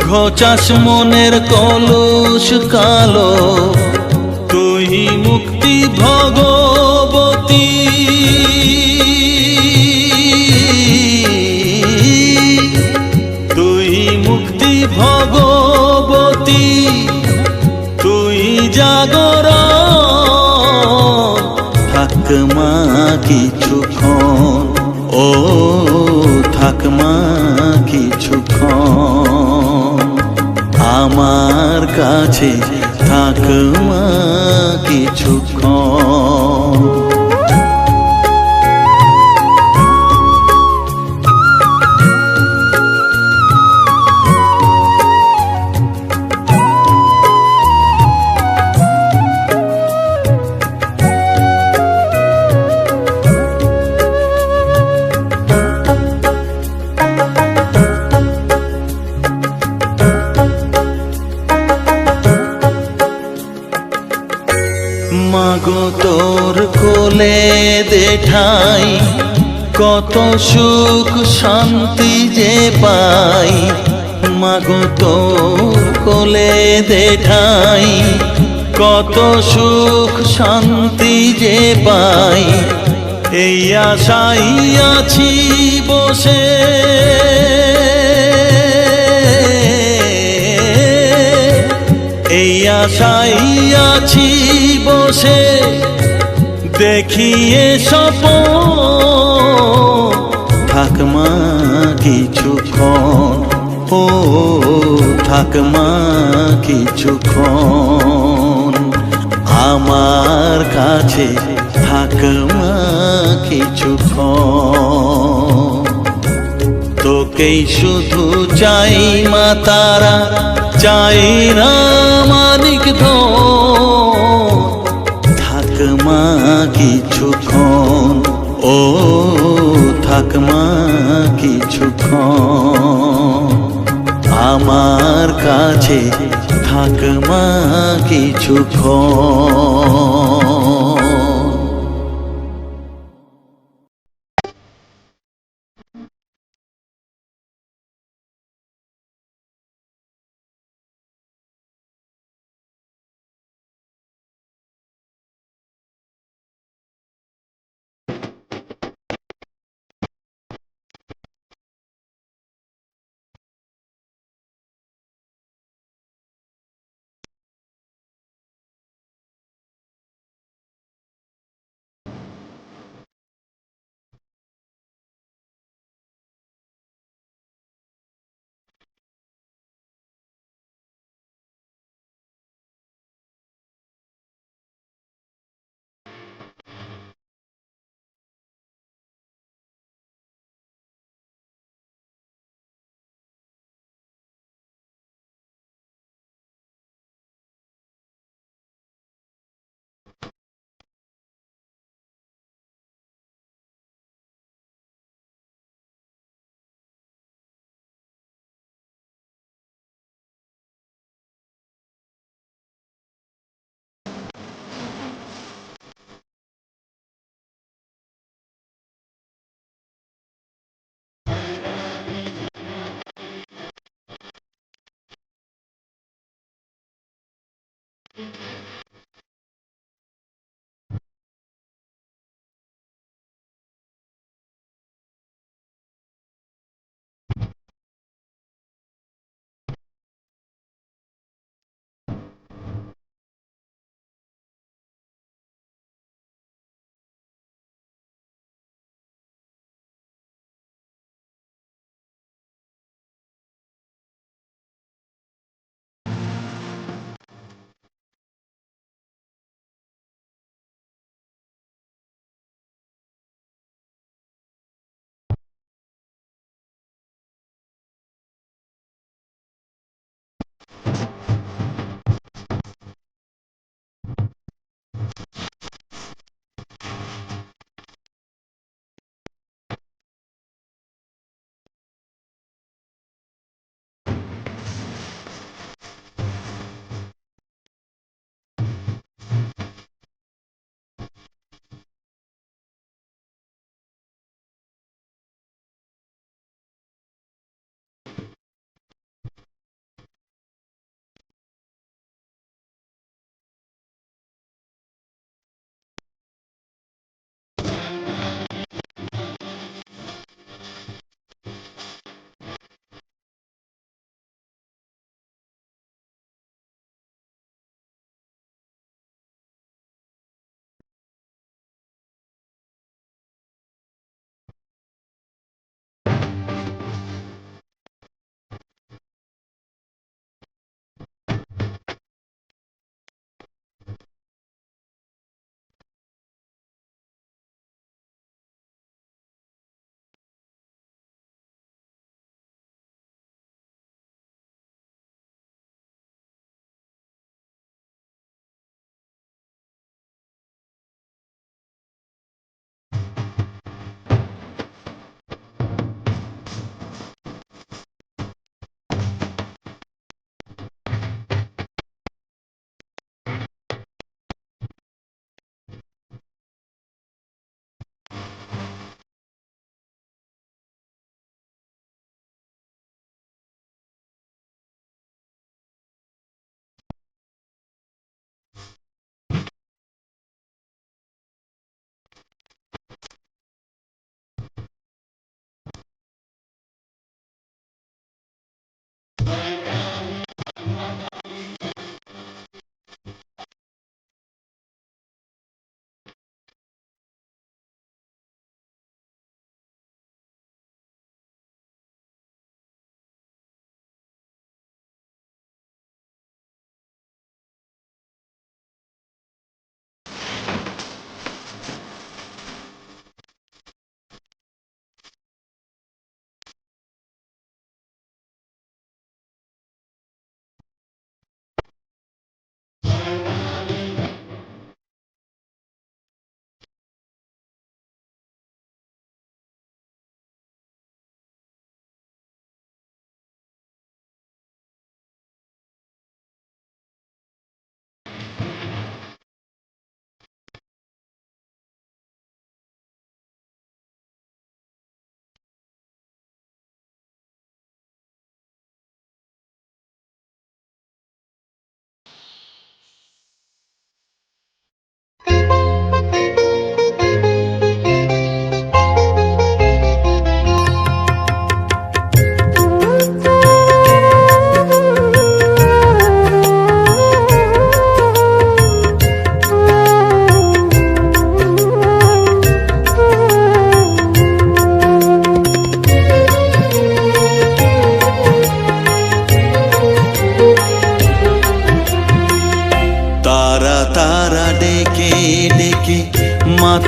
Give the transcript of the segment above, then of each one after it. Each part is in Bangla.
ঘোচাস মনের কলুষ কালো, তুই মুক্তি ভগবতী। তুই মুক্তি ভগবতী, তুই জাগরণ। থাক মা কিছুক্ষণ, ও থাক মা কিছুক্ষণ আমার কাছে, থাক মা কিছুক্ষণ। মাগো তোর কোলে দেঠাই, কত সুখ শান্তি যে পাই। মাগো তোর কোলে দেঠাই, কত সুখ শান্তি যে পাই। এই আশাই আছি বসে, এই আশাই আছি বসে। দেখিয়ে স্বপন, থাক মা কিছুক্ষণ, ও থাক মা কিছুক্ষণ আমার কাছে, থাক মা কিছুক্ষণ। তোকেই শুধু চাই মা তারা, চাই না মানিক ধন। থাক মা কিছুক্ষণ, ও থাক মা কিছুক্ষণ আমার কাছে, থাক মা কিছুক্ষণ।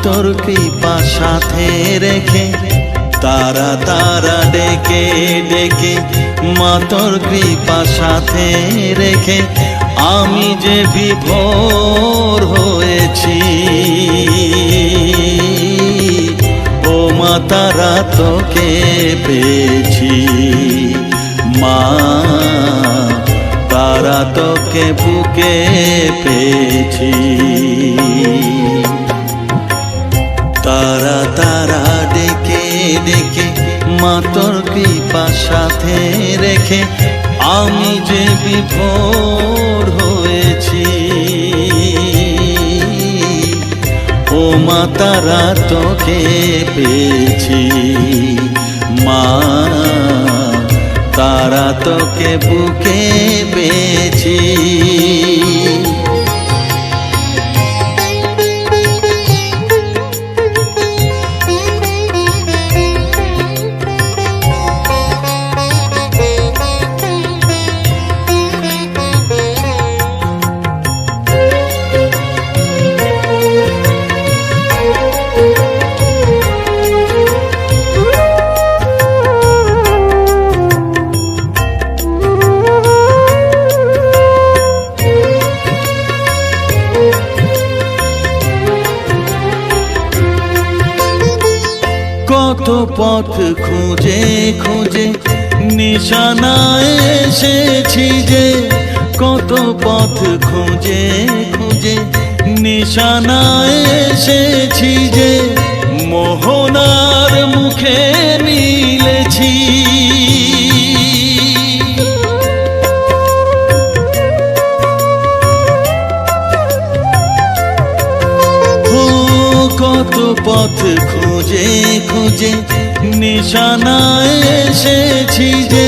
তোর কৃপা সাথে রেখে, তারা তারা ডেকে ডেকে মা তোর কৃপা সাথে রেখে আমি যে বিভোর হয়েছি। ও মা তারা তোকে পেয়েছি, মা তারা তোকে বুকে পেয়েছি। তারা তারা ডেকে ডেকে মা তোর কৃপা সাথে রেখে আমি যে বিভোর হয়েছি। ও মা তারা তোকে পেয়েছি, মা তারা তোকে বুকে পেয়েছি। কত পথ খুঁজে খুঁজে নিশানায় এসেছি যে, কত পথ খুঁজে খুঁজে নিশানায় এসেছি যে, মোহনার মুখে মিলেছি। কত পথ খুঁজে খুঁজে নিশানায় এসেছি যে,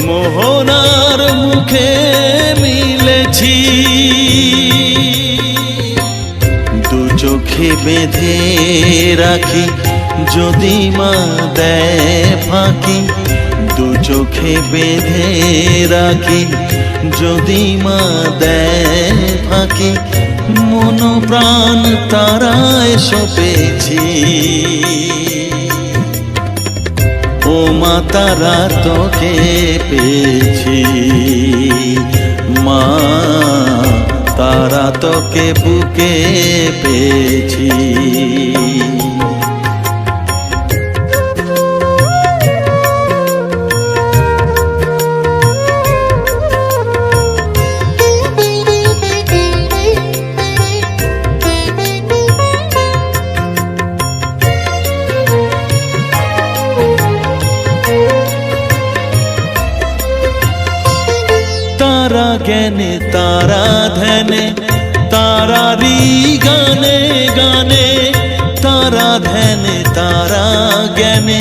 মোহনার মুখে মিলেছি। দু চোখে বেঁধে রাখি যদি মা দেয় ফাঁকি, দু চোখে বেঁধে রাখি যদি মা দেয় ফাঁকি, মন প্রাণ তারায় সপেছি। ও মা তারা তোকে পেয়েছি, মা তারা তোকে বুকে পেয়েছি। তারা জ্ঞানে তারা ধ্যানে তারারি গানে গানে, তারা ধ্যানে তারা জ্ঞানে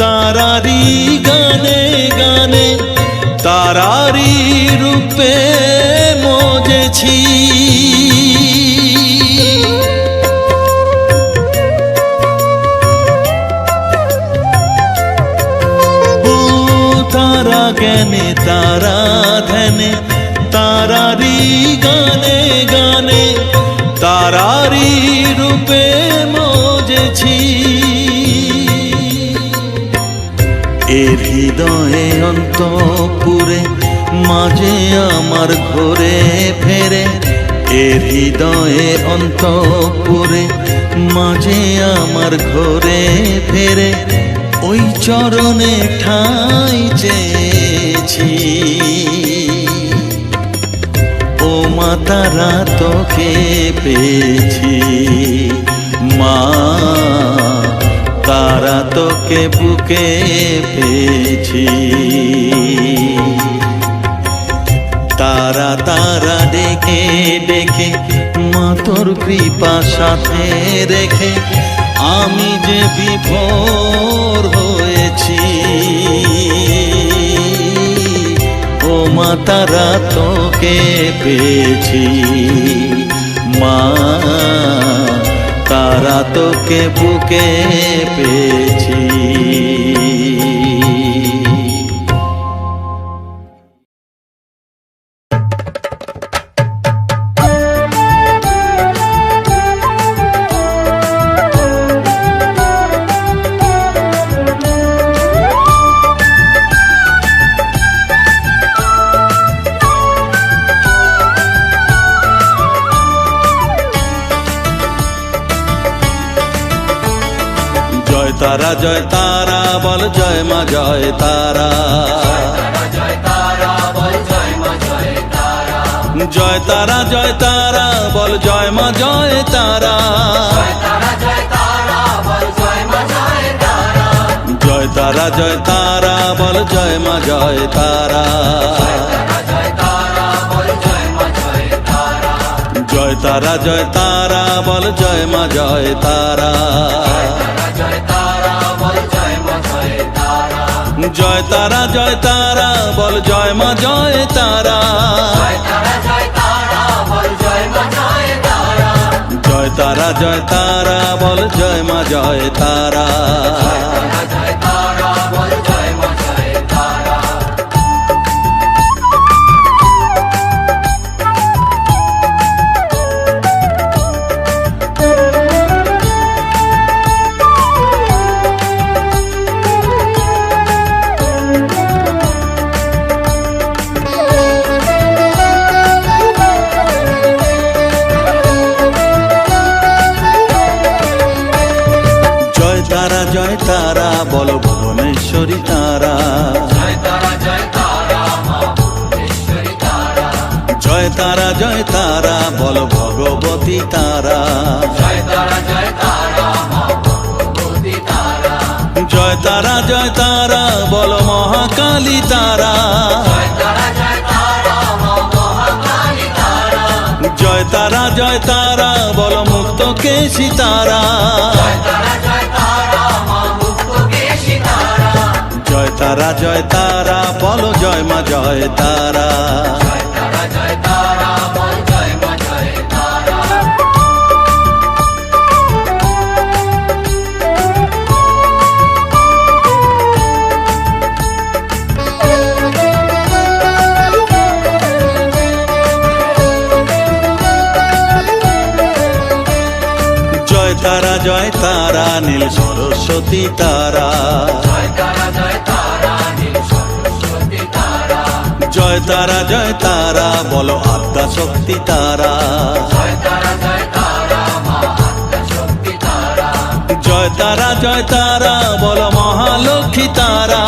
তারারি গানে গানে, তারারি রূপে মজেছি। তারা জ্ঞানে তারা ধ্যানে তারারি গানে গানে, তারারি রূপে মজেছি। এর হৃদয়ে অন্তপুরে মাঝে আমার ঘরে ফেরে, এর হৃদয়ে অন্তপুরে মাঝে আমার ঘরে ফেরে, ওই চরণে ঠাঁই চেয়েছি। ও মা তারা তোকে পেয়েছি, মা তারা তোকে বুকে পেয়েছি। তারা তারা ডেকে ডেকে মা তোর কৃপা সাথে রেখে আমি যে বিভোর হয়েছি। ও মা তারা তোকে পেয়েছি, মা তারা তোকে বুকে পেয়েছি। তারা জয় তারা বল জয় মা জয় তারা, জয় তারা জয় তারা বল জয় মা জয় তারা, জয় তারা জয় তারা বল জয় মা জয় তারা, জয় তারা জয় তারা বল জয় মা জয় তারা, জয় তারা জয় তারা বল জয় মা জয় তারা, জয় তারা জয় তারা বল জয় মা জয় তারা। জয় তারা বল ভুবনেশ্বরী তারা, জয় তারা জয় তারা বল ভগবতী তারা, জয় তারা জয় তারা বল মহাকালী তারা, জয় তারা জয় তারা বল মুক্ত কেশী তারা, জয় তারা জয় তারা বল জয় মা জয় তারা, জয় তারা জয় তারা নীল সরস্বতী তারা, জয় তারা জয় তারা বলো আদ্যা শক্তি তারা, জয় তারা জয় তারা বলো মহালক্ষ্মী তারা,